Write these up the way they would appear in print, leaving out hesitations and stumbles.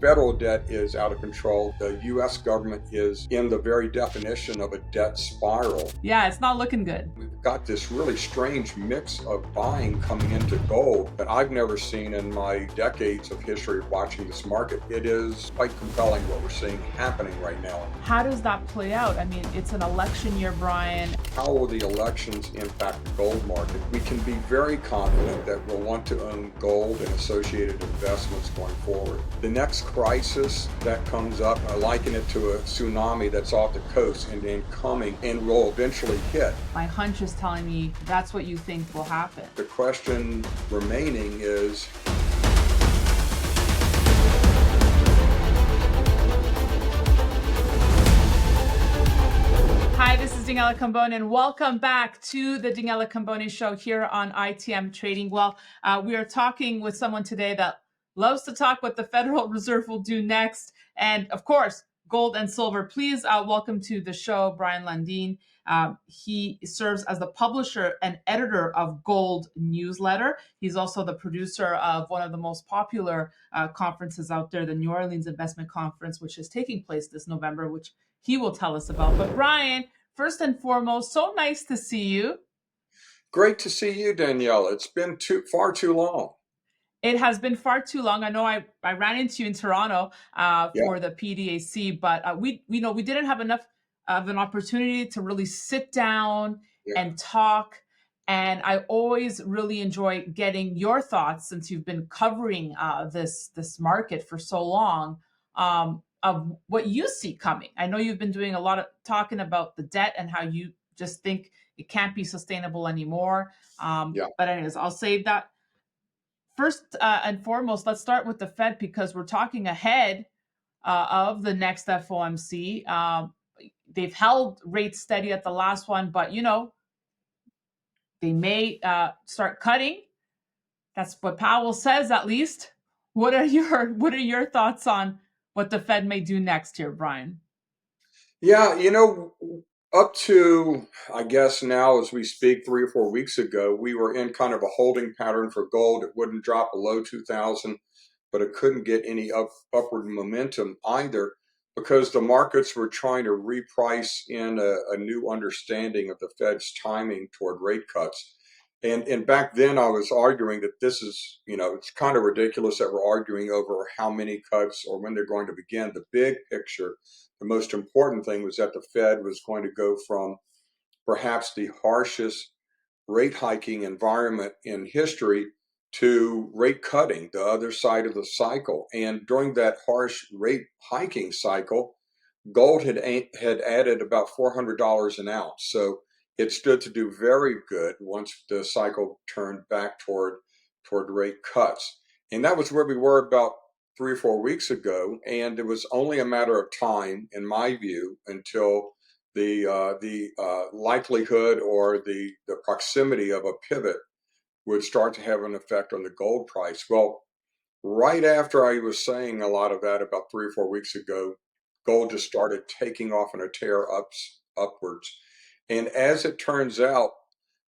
Federal debt is out of control. The U.S. government is in the very definition of a debt spiral. Yeah, it's not looking good. We've got this really strange mix of buying coming into gold that I've never seen in my decades of history of watching this market. It is quite compelling what we're seeing happening right now. How does that play out? I mean, it's an election year, Brien. How will the elections impact the gold market? We can be very confident that we'll want to own gold and associated investments going forward. The next crisis that comes up, I liken it to a tsunami that's off the coast and then coming and will eventually hit. My hunch is telling me that's what you think will happen. The question remaining is, hi, this is Daniela Cambone, and welcome back to the Daniela Cambone Show here on ITM Trading. Well, we are talking with someone today that loves to talk what the Federal Reserve will do next, and of course, gold and silver. Please welcome to the show, Brien Lundin. He serves as the publisher and editor of Gold Newsletter. He's also the producer of one of the most popular conferences out there, the New Orleans Investment Conference, which is taking place this November, which he will tell us about. But Brien, first and foremost, so nice to see you. great to see you, Daniela. It's been far too long. It has been far too long. I know I ran into you in Toronto for the PDAC, but we didn't have enough of an opportunity to really sit down and talk. And I always really enjoy getting your thoughts, since you've been covering this market for so long, of what you see coming. I know you've been doing a lot of talking about the debt and how you just think it can't be sustainable anymore. But anyways, I'll save that. First and foremost, let's start with the Fed, because we're talking ahead of the next FOMC. They've held rates steady at the last one, but they may start cutting. That's what Powell says, at least. What are your thoughts on what the Fed may do next here, Brien? Yeah, up to, I guess now as we speak, 3 or 4 weeks ago, we were in kind of a holding pattern for gold. It wouldn't drop below 2,000, but it couldn't get any upward momentum either, because the markets were trying to reprice in a new understanding of the Fed's timing toward rate cuts. And back then I was arguing that this is, it's kind of ridiculous that we're arguing over how many cuts or when they're going to begin. The big picture, the most important thing was that the Fed was going to go from perhaps the harshest rate hiking environment in history to rate cutting, the other side of the cycle. And during that harsh rate hiking cycle, gold had added about $400 an ounce. So it stood to do very good once the cycle turned back toward rate cuts. And that was where we were about 3 or 4 weeks ago. And it was only a matter of time, in my view, until the likelihood or the proximity of a pivot would start to have an effect on the gold price. Well, right after I was saying a lot of that about 3 or 4 weeks ago, gold just started taking off in a tear upwards. And as it turns out,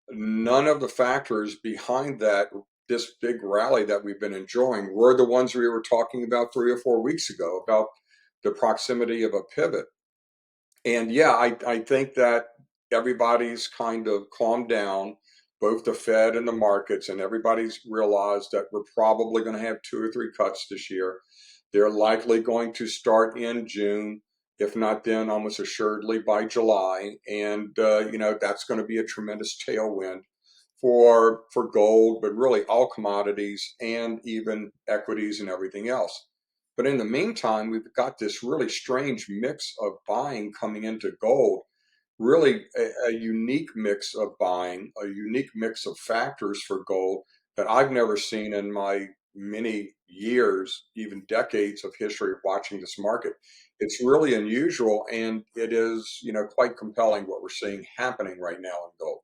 none of the factors behind this big rally that we've been enjoying were the ones we were talking about 3 or 4 weeks ago, about the proximity of a pivot. And yeah, I think that everybody's kind of calmed down, both the Fed and the markets, and everybody's realized that we're probably going to have 2 or 3 cuts this year. They're likely going to start in June, if not then almost assuredly by July. And, that's going to be a tremendous tailwind for gold, but really all commodities and even equities and everything else. But in the meantime, we've got this really strange mix of buying coming into gold, really a unique mix of buying, a unique mix of factors for gold that I've never seen in my many years, even decades of history of watching this market. It's really unusual, and it is, quite compelling what we're seeing happening right now in gold.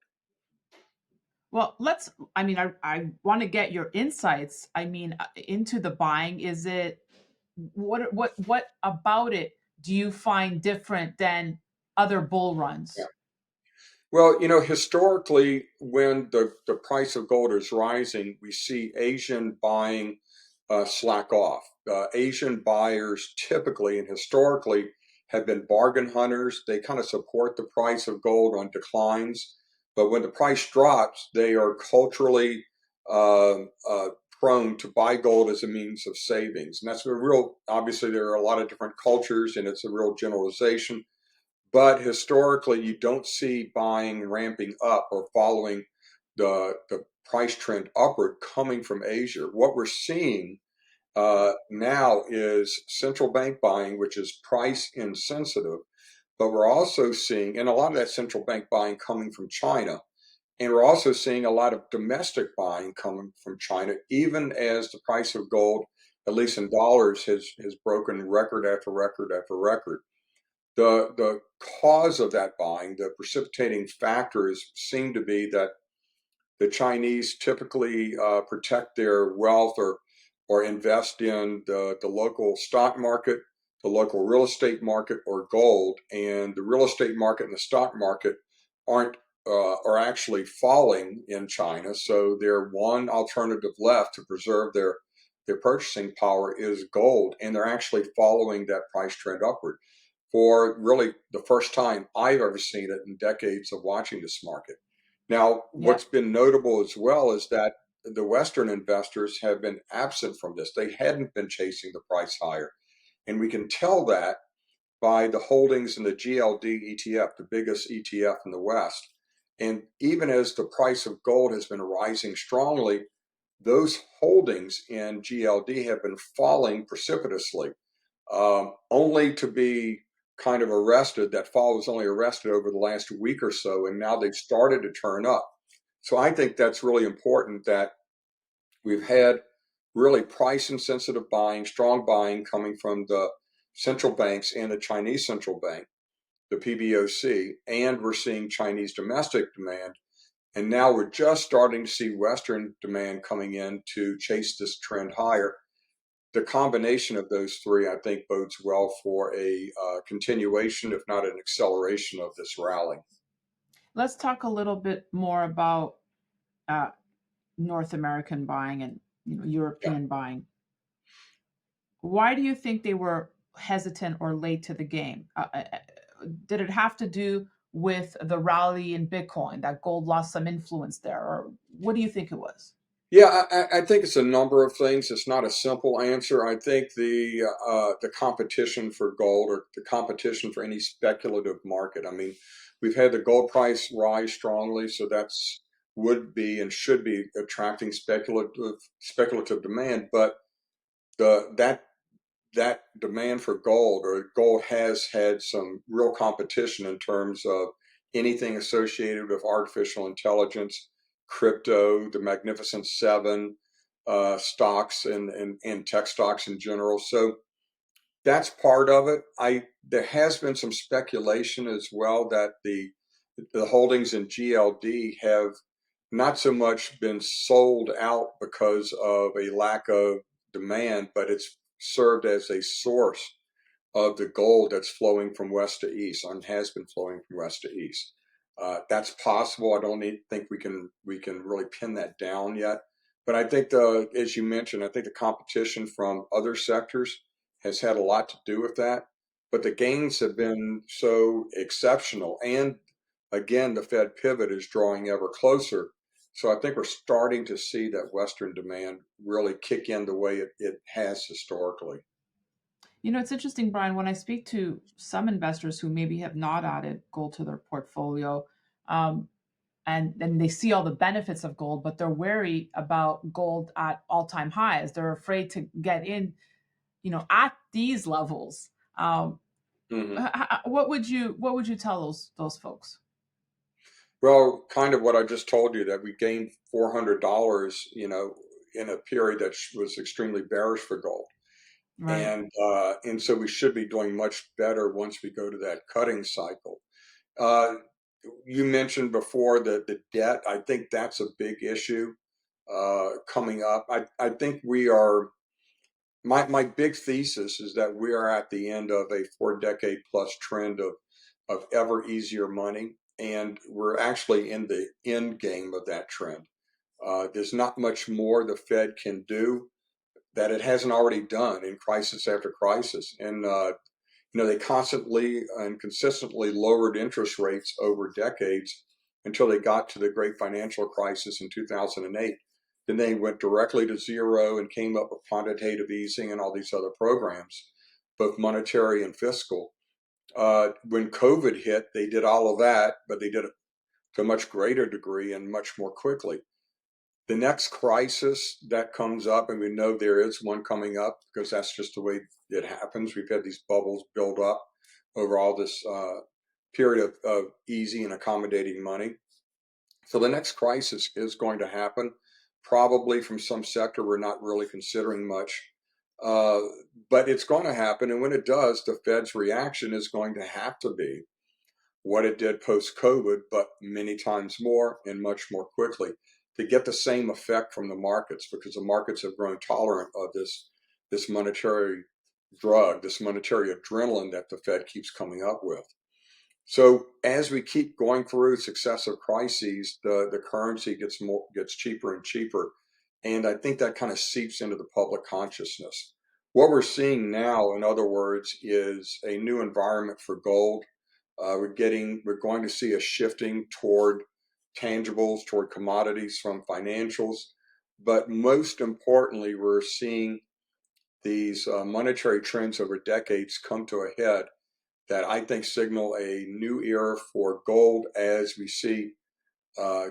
Well, I want to get your insights. Into the buying. Is it what about it do you find different than other bull runs? Yeah. Well, historically, when the price of gold is rising, we see Asian buying slack off Asian buyers typically and historically have been bargain hunters. They kind of support the price of gold on declines, but when the price drops, they are culturally uh, uh, prone to buy gold as a means of savings. And that's a real, obviously, there are a lot of different cultures, and it's a real generalization. But historically, you don't see buying ramping up or following the price trend upward coming from Asia. What we're seeing now is central bank buying, which is price insensitive. But we're also seeing, and a lot of that central bank buying coming from China. And we're also seeing a lot of domestic buying coming from China, even as the price of gold, at least in dollars, has broken record after record after record. The cause of that buying, the precipitating factors seem to be that the Chinese typically protect their wealth or invest in the local stock market, the local real estate market, or gold. And the real estate market and the stock market aren't are actually falling in China. So their one alternative left to preserve their purchasing power is gold, and they're actually following that price trend upward for really the first time I've ever seen it in decades of watching this market. Now, Yeah. what's been notable as well is that the Western investors have been absent from this. They hadn't been chasing the price higher. And we can tell that by the holdings in the GLD ETF, the biggest ETF in the West. And even as the price of gold has been rising strongly, those holdings in GLD have been falling precipitously, only to be kind of arrested. That fall was only arrested over the last week or so, and now they've started to turn up. So I think that's really important that we've had really price insensitive buying, strong buying coming from the central banks and the Chinese central bank, the PBOC, and we're seeing Chinese domestic demand. And now we're just starting to see Western demand coming in to chase this trend higher. The combination of those three, I think, bodes well for a continuation, if not an acceleration, of this rally. Let's talk a little bit more about uh, North American buying and Yeah. European buying. Why do you think they were hesitant or late to the game? Did it have to do with the rally in Bitcoin that gold lost some influence there, or what do you think it was? Yeah, I think it's a number of things. It's not a simple answer. I think the competition for gold or the competition for any speculative market. I mean, we've had the gold price rise strongly, so that's would be and should be attracting speculative demand. But the that demand for gold or gold has had some real competition in terms of anything associated with artificial intelligence, crypto, the Magnificent Seven, stocks and tech stocks in general. So that's part of it. I There has been some speculation as well that the holdings in GLD have not so much been sold out because of a lack of demand, but it's served as a source of the gold that's flowing from west to east and has been flowing from west to east. That's possible. I don't think we can really pin that down yet. But I think as you mentioned, I think the competition from other sectors has had a lot to do with that. But the gains have been so exceptional, and again, the Fed pivot is drawing ever closer. So I think we're starting to see that Western demand really kick in the way it has historically. It's interesting, Brian, when I speak to some investors who maybe have not added gold to their portfolio, um, and then they see all the benefits of gold, but they're wary about gold at all-time highs. They're afraid to get in, at these levels. Hmm. What would you tell those folks? Well, kind of what I just told you that we gained $400, in a period that was extremely bearish for gold, Right. and so we should be doing much better once we go to that cutting cycle. Uh, you mentioned before the debt. I think that's a big issue coming up. I think we are. My big thesis is that we are at the end of a 4 decade plus trend of ever easier money, and we're actually in the end game of that trend. There's not much more the Fed can do. that it hasn't already done in crisis after crisis. And they constantly and consistently lowered interest rates over decades until they got to the great financial crisis in 2008. Then they went directly to zero and came up with quantitative easing and all these other programs, both monetary and fiscal. When COVID hit, they did all of that, but they did it to a much greater degree and much more quickly. The next crisis that comes up, and we know there is one coming up because that's just the way it happens. We've had these bubbles build up over all this period of easy and accommodating money. So the next crisis is going to happen, probably from some sector we're not really considering much. Uh, but it's going to happen. And when it does, the Fed's reaction is going to have to be what it did post-COVID, but many times more and much more quickly to get the same effect from the markets, because the markets have grown tolerant of this monetary drug, this monetary adrenaline that the Fed keeps coming up with. So as we keep going through successive crises, the currency gets cheaper and cheaper, and I think that kind of seeps into the public consciousness. What we're seeing now, in other words, is a new environment for gold. We're going to see a shifting toward tangibles, toward commodities from financials, but most importantly, we're seeing these monetary trends over decades come to a head that I think signal a new era for gold as we see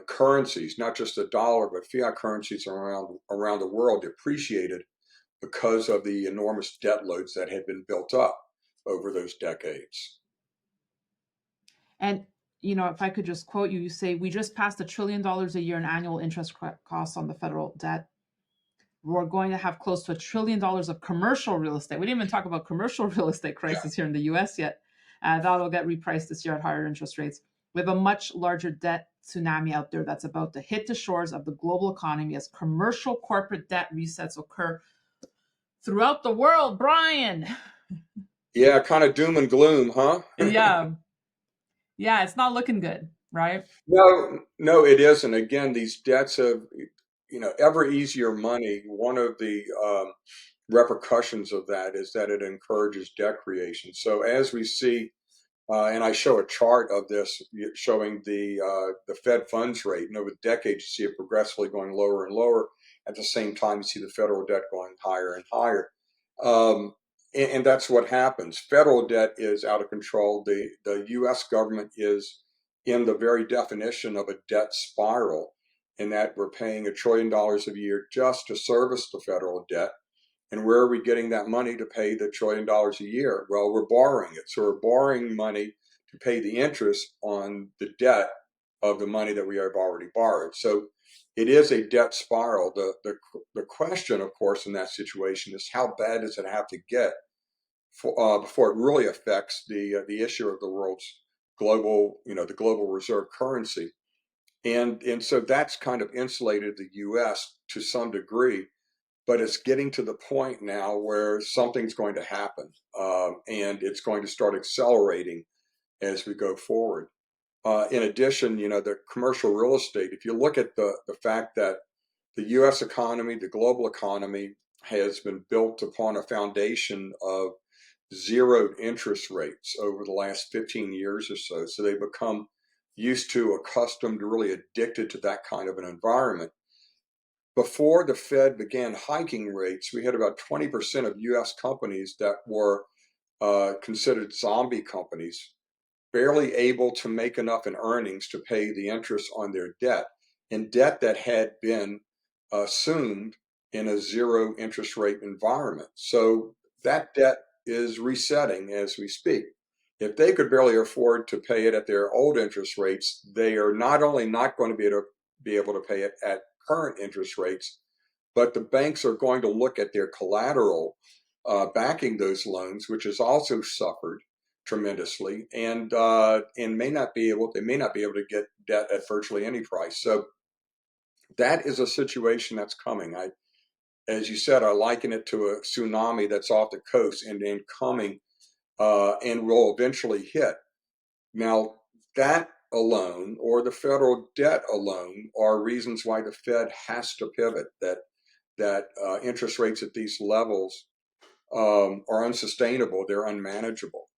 currencies, not just the dollar, but fiat currencies around the world depreciated because of the enormous debt loads that had been built up over those decades. And if I could just quote you, you say we just passed $1 trillion a year in annual interest costs on the federal debt. We're going to have close to $1 trillion of commercial real estate. We didn't even talk about commercial real estate crisis here in the U.S. yet. That'll get repriced this year at higher interest rates. We have a much larger debt tsunami out there that's about to hit the shores of the global economy as commercial corporate debt resets occur throughout the world. Brien. Yeah, kind of doom and gloom, huh? Yeah. Yeah, it's not looking good, right? No, it isn't. Again, these debts have, ever easier money. One of the repercussions of that is that it encourages debt creation. So as we see, and I show a chart of this showing the Fed funds rate, and over decades you see it progressively going lower and lower. At the same time, you see the federal debt going higher and higher. Um, and that's what happens. Federal debt is out of control. The U.S. government is in the very definition of a debt spiral, in that we're paying $1 trillion a year just to service the federal debt. And where are we getting that money to pay the $1 trillion a year? Well, we're borrowing it. So we're borrowing money to pay the interest on the debt of the money that we have already borrowed. So it is a debt spiral. The question, of course, in that situation is how bad does it have to get before it really affects the issue of the world's global, the global reserve currency. And so that's kind of insulated the U.S. to some degree, but it's getting to the point now where something's going to happen, and it's going to start accelerating as we go forward. In addition, the commercial real estate, if you look at the fact that the U.S. economy, the global economy, has been built upon a foundation of zeroed interest rates over the last 15 years or so. So they've become used to, accustomed, really addicted to that kind of an environment. Before the Fed began hiking rates, we had about 20% of U.S. companies that were considered zombie companies, barely able to make enough in earnings to pay the interest on their debt, and debt that had been assumed in a zero interest rate environment. So that debt is resetting as we speak. If they could barely afford to pay it at their old interest rates, they are not only not going to be able to pay it at current interest rates, but the banks are going to look at their collateral backing those loans, which has also suffered tremendously, and may not be able to get debt at virtually any price. So that is a situation that's coming. As you said, I liken it to a tsunami that's off the coast and then coming, and will eventually hit. Now, that alone, or the federal debt alone, are reasons why the Fed has to pivot. That that interest rates at these levels are unsustainable. They're unmanageable.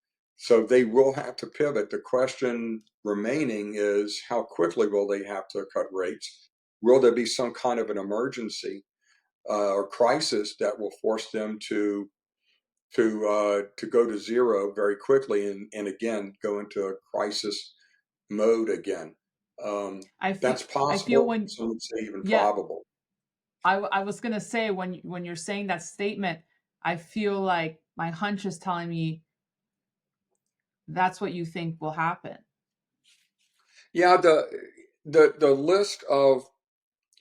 So they will have to pivot. The question remaining is how quickly will they have to cut rates? Will there be some kind of an emergency or crisis that will force them to go to zero very quickly and again go into a crisis mode again? Um, that's I feel possible. when Some would say even yeah, probable. I was gonna say when you're saying that statement, I feel like my hunch is telling me that's what you think will happen. Yeah, the list of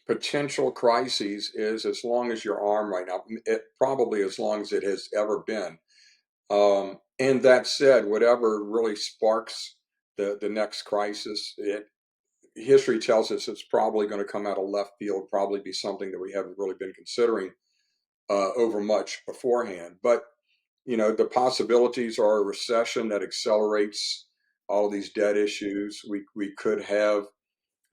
potential crises is as long as your arm right now. It probably as long as it has ever been. And that said, whatever really sparks the next crisis, history tells us it's probably going to come out of left field, probably be something that we haven't really been considering over much beforehand. But the possibilities are a recession that accelerates all these debt issues. We could have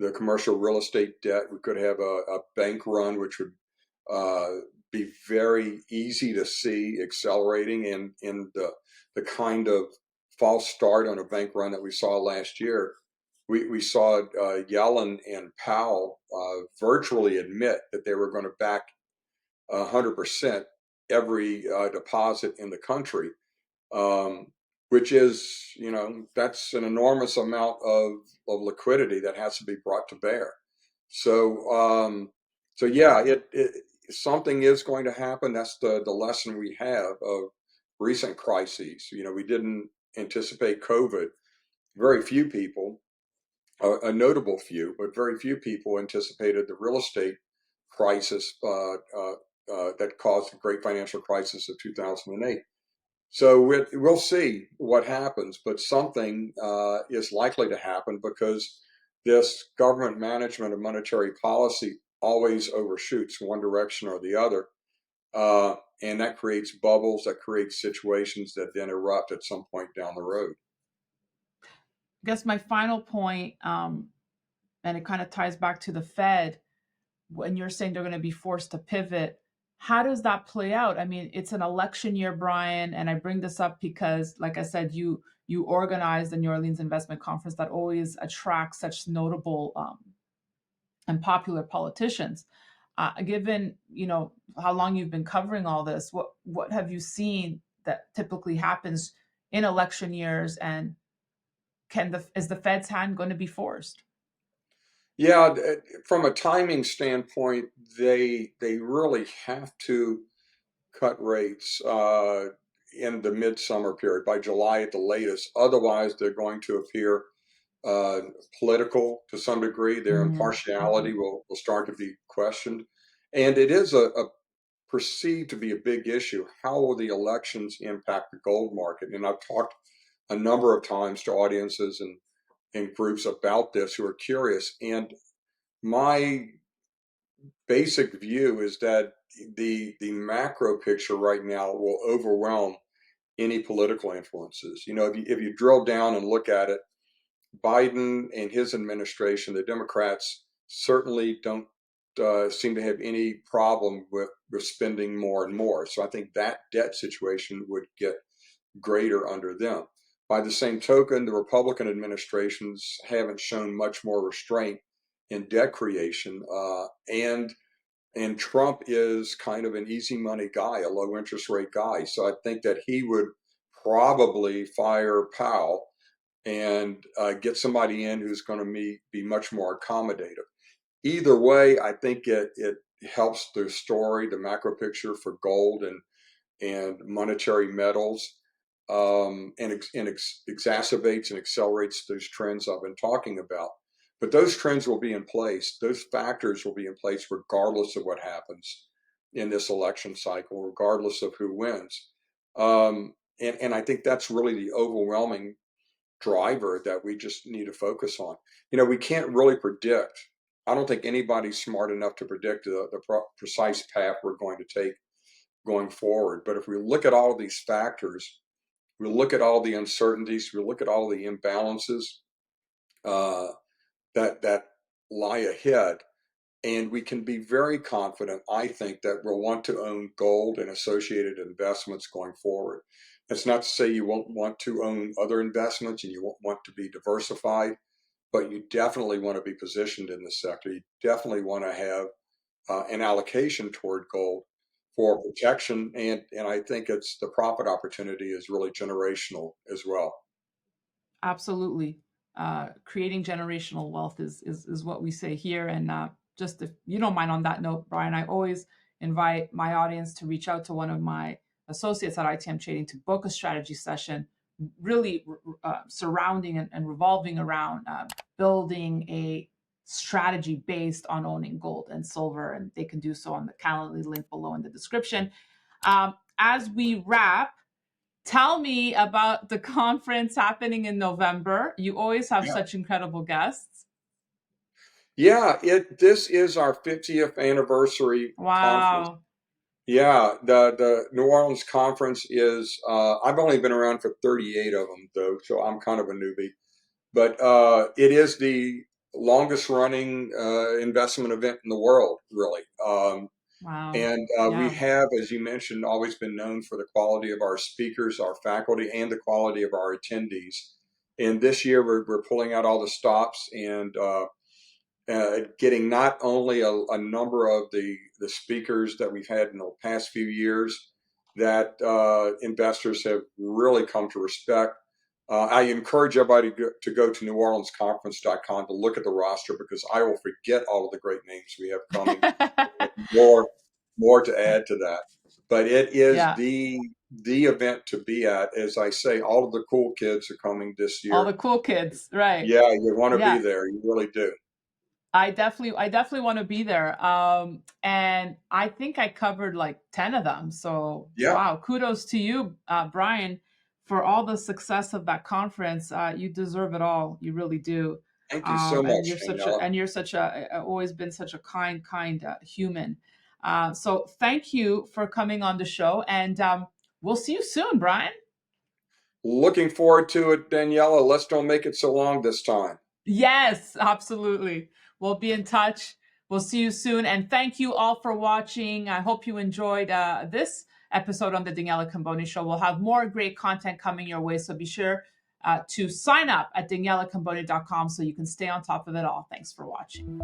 the commercial real estate debt. We could have a bank run, which would uh, be very easy to see accelerating in the kind of false start on a bank run that we saw last year. We saw Yellen and Powell virtually admit that they were going to back 100% every deposit in the country, um, which is, that's an enormous amount of liquidity that has to be brought to bear. So, so yeah, something is going to happen. That's the lesson we have of recent crises. We didn't anticipate COVID. Very few people, a notable few, but very few people anticipated the real estate crisis that caused the great financial crisis of 2008. So we'll see what happens, but something is likely to happen because this government management of monetary policy always overshoots one direction or the other. And that creates bubbles, that creates situations that then erupt at some point down the road. I guess my final point, and it kind of ties back to the Fed, when you're saying they're going to be forced to pivot, how does that play out? I mean, it's an election year, Brien, and I bring this up because, like I said, you organized the New Orleans Investment Conference that always attracts such notable and popular politicians. Given how long you've been covering all this, what have you seen that typically happens in election years, and is the Fed's hand going to be forced? Yeah, from a timing standpoint, they really have to cut rates in the midsummer period by July at the latest. Otherwise, they're going to appear uh, political to some degree. Their impartiality Mhm. will start to be questioned, and it is a perceived to be a big issue. How will the elections impact the gold market? And I've talked a number of times to audiences and groups about this who are curious. And my basic view is that the macro picture right now will overwhelm any political influences. If you drill down and look at it, Biden and his administration, the Democrats, certainly don't seem to have any problem with spending more and more. So I think that debt situation would get greater under them. By the same token, the Republican administrations haven't shown much more restraint in debt creation, and Trump is kind of an easy money guy, a low interest rate guy. So I think that he would probably fire Powell and get somebody in who's going to be much more accommodative. Either way, I think it helps the story, the macro picture for gold and monetary metals, and exacerbates and accelerates those trends I've been talking about. But those trends will be in place. Those factors will be in place regardless of what happens in this election cycle, regardless of who wins. And I think that's really the overwhelming driver that we just need to focus on. We can't really predict. I don't think anybody's smart enough to predict the precise path we're going to take going forward. But if we look at all of these factors, we look at all the uncertainties, we look at all the imbalances uh, that lie ahead, And we can be very confident, I think, that we'll want to own gold and associated investments going forward. That's not to say you won't want to own other investments and you won't want to be diversified, but you definitely want to be positioned in the sector. You definitely want to have an allocation toward gold for protection. And I think it's the profit opportunity is really generational as well. Absolutely. Creating generational wealth is what we say here. And just if you don't mind on that note, Brien, I always invite my audience to reach out to one of my associates at ITM Trading to book a strategy session, really surrounding and revolving around building a strategy based on owning gold and silver. And they can do so on the Calendly link below in the description. As we wrap, tell me about the conference happening in November. You always have Yeah. such incredible guests. Yeah, this is our 50th anniversary conference. Wow. Yeah, the New Orleans conference is I've only been around for 38 of them though, so I'm kind of a newbie. But it is the longest running investment event in the world, really. Wow. And we Yeah. have, as you mentioned, always been known for the quality of our speakers, our faculty, and the quality of our attendees. And this year, we're pulling out all the stops and getting not only a number of the speakers that we've had in the past few years that investors have really come to respect. I encourage everybody to go to neworleansconference.com to look at the roster because I will forget all of the great names we have coming. More, more to add to that, but it is Yeah. the event to be at. As I say, all of the cool kids are coming this All year. the cool kids. Right. Yeah, you want to be Yeah. there. You really do. I definitely want to be there. And I think I covered like 10 of them. So Yeah. wow, kudos to you, Brien, for all the success of that conference. You deserve it all. You really do. Thank you so And much, Daniela. you're such a always been such a kind human. So thank you for coming on the show, and we'll see you soon, Brien. Looking forward to it, Daniela. Let's don't make it so long this time. Yes, absolutely. We'll be in touch. We'll see you soon. And thank you all for watching. I hope you enjoyed this episode on the Daniela Cambone Show. We'll have more great content coming your way. So be sure to sign up at danielacambone.com so you can stay on top of it all. Thanks for watching.